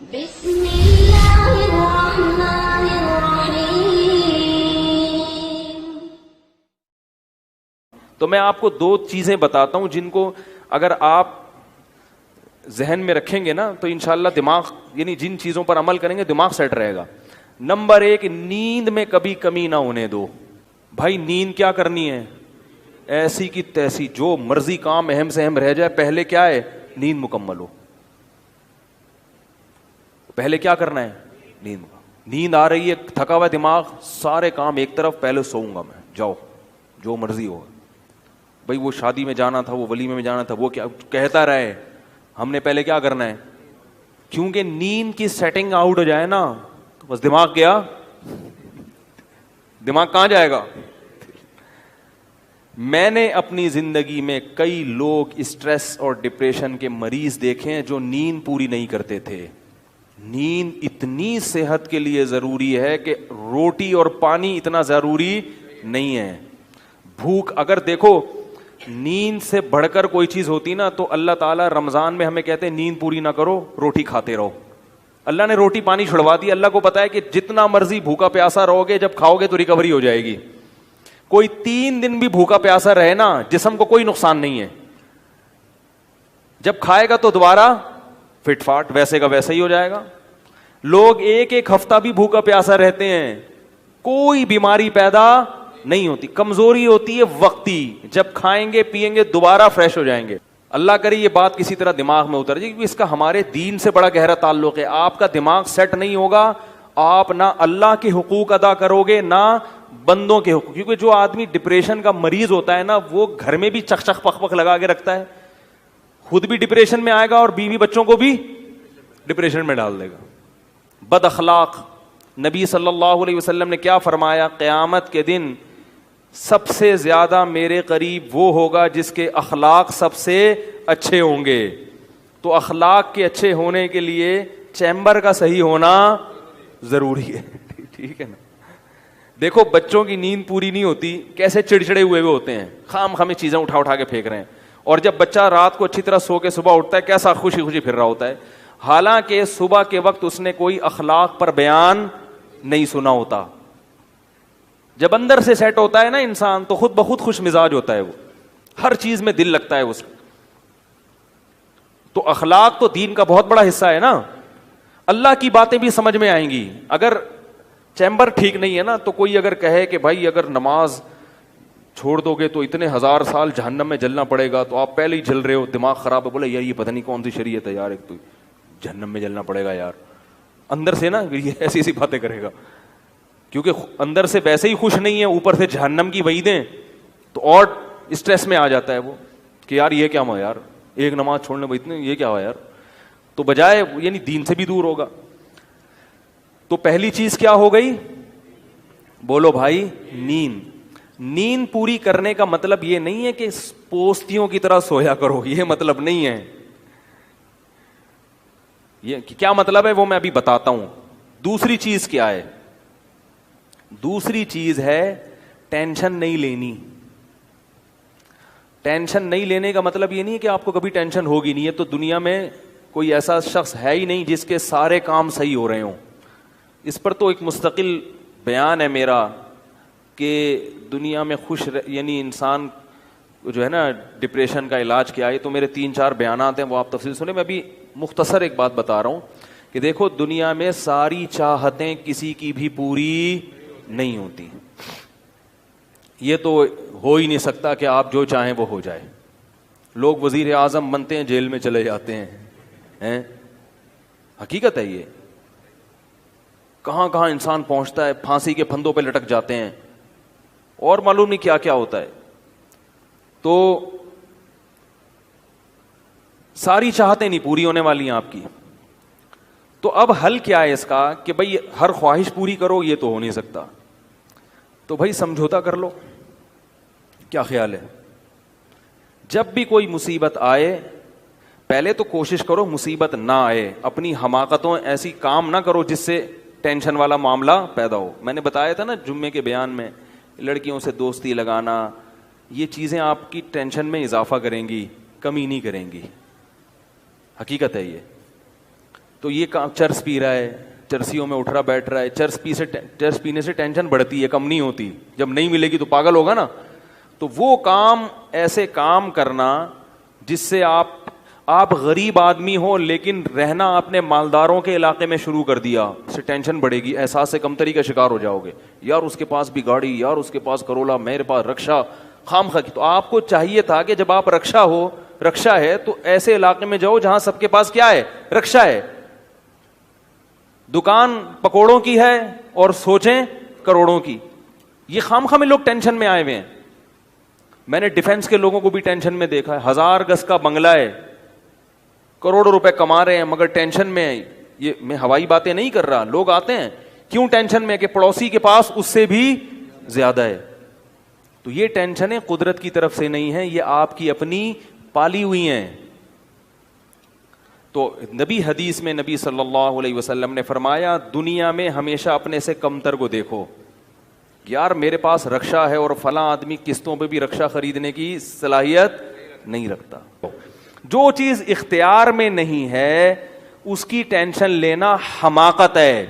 بسم اللہ الرحمن الرحیم. تو میں آپ کو دو چیزیں بتاتا ہوں جن کو اگر آپ ذہن میں رکھیں گے نا تو انشاءاللہ دماغ یعنی جن چیزوں پر عمل کریں گے دماغ سیٹ رہے گا. نمبر 1, نیند میں کبھی کمی نہ ہونے دو. بھائی نیند کیا کرنی ہے؟ ایسی کی تیسی جو مرضی کام اہم سے اہم رہ جائے, پہلے کیا ہے؟ نیند مکمل ہو. پہلے کیا کرنا ہے؟ نیند. نیند آ رہی ہے, تھکا ہوا دماغ, سارے کام ایک طرف, پہلے سوؤں گا میں. جاؤ جو مرضی ہو. بھائی وہ شادی میں جانا تھا, وہ ولیمے میں جانا تھا, وہ کیا کہتا رہے, ہم نے پہلے کیا کرنا ہے؟ کیونکہ نیند کی سیٹنگ آؤٹ ہو جائے نا تو بس دماغ گیا. دماغ کہاں جائے گا؟ میں نے اپنی زندگی میں کئی لوگ اسٹریس اور ڈپریشن کے مریض دیکھے ہیں جو نیند پوری نہیں کرتے تھے. نیند اتنی صحت کے لیے ضروری ہے کہ روٹی اور پانی اتنا ضروری نہیں ہے. بھوک, اگر دیکھو نیند سے بڑھ کر کوئی چیز ہوتی نا تو اللہ تعالیٰ رمضان میں ہمیں کہتے ہیں نیند پوری نہ کرو, روٹی کھاتے رہو. اللہ نے روٹی پانی چھڑوا دی. اللہ کو پتا ہے کہ جتنا مرضی بھوکا پیاسا رہو گے, جب کھاؤ گے تو ریکوری ہو جائے گی. کوئی 3 دن بھی بھوکا پیاسا رہے نا, جسم کو کوئی نقصان نہیں ہے. جب کھائے گا تو دوبارہ فٹ فاٹ ویسے کا ویسا ہی ہو جائے گا. لوگ 1 ہفتہ بھی بھوکا پیاسا رہتے ہیں, کوئی بیماری پیدا نہیں ہوتی. کمزوری ہوتی ہے وقتی, جب کھائیں گے پیئیں گے دوبارہ فریش ہو جائیں گے. اللہ کرے یہ بات کسی طرح دماغ میں اتر جائے, کیونکہ اس کا ہمارے دین سے بڑا گہرا تعلق ہے. آپ کا دماغ سیٹ نہیں ہوگا, آپ نہ اللہ کے حقوق ادا کرو گے نہ بندوں کے حقوق. کیونکہ جو آدمی ڈپریشن کا مریض ہوتا ہے نا, وہ گھر میں بھی چخ چخ پخ پخ لگا کے رکھتا ہے, خود بھی ڈپریشن میں آئے گا اور بیوی بچوں کو بھی ڈپریشن میں ڈال دے گا. بد اخلاق, نبی صلی اللہ علیہ وسلم نے کیا فرمایا؟ قیامت کے دن سب سے زیادہ میرے قریب وہ ہوگا جس کے اخلاق سب سے اچھے ہوں گے. تو اخلاق کے اچھے ہونے کے لیے چیمبر کا صحیح ہونا ضروری ہے. ٹھیک ہے نا. دیکھو بچوں کی نیند پوری نہیں ہوتی, کیسے چڑچڑے ہوئے ہوتے ہیں, خام خامے چیزیں اٹھا اٹھا کے پھینک رہے ہیں. اور جب بچہ رات کو اچھی طرح سو کے صبح اٹھتا ہے, کیسا خوشی خوشی پھر رہا ہوتا ہے, حالانکہ صبح کے وقت اس نے کوئی اخلاق پر بیان نہیں سنا ہوتا. جب اندر سے سیٹ ہوتا ہے نا انسان تو خود بخود خوش مزاج ہوتا ہے, وہ ہر چیز میں دل لگتا ہے اس کو. تو اخلاق تو دین کا بہت بڑا حصہ ہے نا. اللہ کی باتیں بھی سمجھ میں آئیں گی. اگر چیمبر ٹھیک نہیں ہے نا تو کوئی اگر کہے کہ بھائی اگر نماز چھوڑ دو گے تو اتنے 1000 سال جہنم میں جلنا پڑے گا, تو آپ پہلے ہی جل رہے ہو, دماغ خراب ہے. بولے یار یہ پتہ نہیں کون سی شریعت ہے یار, ایک تو جہنم میں جلنا پڑے گا یار. اندر سے نا یہ ایسی ایسی باتیں کرے گا, کیونکہ اندر سے ویسے ہی خوش نہیں ہے, اوپر سے جہنم کی وعیدیں, تو اور اسٹریس میں آ جاتا ہے وہ کہ یار یہ کیا ہوا یار, ایک نماز چھوڑنے میں اتنے یہ کیا ہوا یار. تو بجائے یعنی دین سے بھی دور ہوگا. تو پہلی چیز کیا ہو گئی؟ بولو بھائی, نیند. نیند پوری کرنے کا مطلب یہ نہیں ہے کہ پوستیوں کی طرح سویا کرو, یہ مطلب نہیں ہے. یہ کیا مطلب ہے وہ میں ابھی بتاتا ہوں. دوسری چیز کیا ہے؟ دوسری چیز ہے ٹینشن نہیں لینی. ٹینشن نہیں لینے کا مطلب یہ نہیں ہے کہ آپ کو کبھی ٹینشن ہوگی نہیں. ہے تو دنیا میں کوئی ایسا شخص ہے ہی نہیں جس کے سارے کام صحیح ہو رہے ہوں. اس پر تو ایک مستقل بیان ہے میرا کہ دنیا میں یعنی انسان جو ہے نا ڈپریشن کا علاج کیا ہے. تو میرے 3-4 بیانات ہیں, وہ آپ تفصیل سنیں. میں ابھی مختصر ایک بات بتا رہا ہوں کہ دیکھو دنیا میں ساری چاہتیں کسی کی بھی پوری نہیں ہوتی. یہ تو ہو ہی نہیں سکتا کہ آپ جو چاہیں وہ ہو جائے. لوگ وزیر اعظم بنتے ہیں, جیل میں چلے جاتے ہیں. حقیقت ہے یہ. کہاں کہاں انسان پہنچتا ہے, پھانسی کے پھندوں پہ لٹک جاتے ہیں, اور معلوم نہیں کیا کیا ہوتا ہے. تو ساری چاہتیں نہیں پوری ہونے والی ہیں آپ کی. تو اب حل کیا ہے اس کا کہ بھائی ہر خواہش پوری کرو, یہ تو ہو نہیں سکتا. تو بھائی سمجھوتا کر لو. کیا خیال ہے؟ جب بھی کوئی مصیبت آئے پہلے تو کوشش کرو مصیبت نہ آئے. اپنی حماقتوں ایسی کام نہ کرو جس سے ٹینشن والا معاملہ پیدا ہو. میں نے بتایا تھا نا جمعے کے بیان میں, لڑکیوں سے دوستی لگانا, یہ چیزیں آپ کی ٹینشن میں اضافہ کریں گی, کمی نہیں کریں گی. حقیقت ہے یہ. تو یہ چرس پی رہا ہے, چرسیوں میں اٹھ رہا بیٹھ رہا ہے, چرس پینے سے ٹینشن بڑھتی ہے, کم نہیں ہوتی, جب نہیں ملے گی تو پاگل ہوگا نا. تو وہ کام, ایسے کام کرنا جس سے آپ غریب آدمی ہو لیکن رہنا اپنے مالداروں کے علاقے میں شروع کر دیا, اس سے ٹینشن بڑھے گی, احساس سے کمتری کا شکار ہو جاؤ گے. یار اس کے پاس بھی گاڑی, یار اس کے پاس کرولا, میرے پاس رکشا, خام خا کی. تو آپ کو چاہیے تھا کہ جب آپ رکشا ہے تو ایسے علاقے میں جاؤ جہاں سب کے پاس کیا ہے, رکشا ہے, دکان پکوڑوں کی ہے اور سوچیں کروڑوں کی. یہ خام خا میں لوگ ٹینشن میں آئے ہوئے ہیں. میں نے ڈیفنس کے لوگوں کو بھی ٹینشن میں دیکھا ہے, 1000 گز کا بنگلہ ہے, کروڑوں روپے کما رہے ہیں مگر ٹینشن میں ہے. یہ میں ہوائی باتیں نہیں کر رہا, لوگ آتے ہیں کیوں ٹینشن میں کہ پڑوسی کے پاس اس سے بھی زیادہ ہے. تو یہ ٹینشنیں قدرت کی طرف سے نہیں ہیں, یہ آپ کی اپنی پالی ہوئی ہیں. تو حدیث میں نبی صلی اللہ علیہ وسلم نے فرمایا دنیا میں ہمیشہ اپنے سے کمتر کو دیکھو. یار میرے پاس رکشا ہے اور فلاں آدمی قسطوں پہ بھی رکشا خریدنے کی صلاحیت نہیں رکھتا. جو چیز اختیار میں نہیں ہے اس کی ٹینشن لینا حماقت ہے.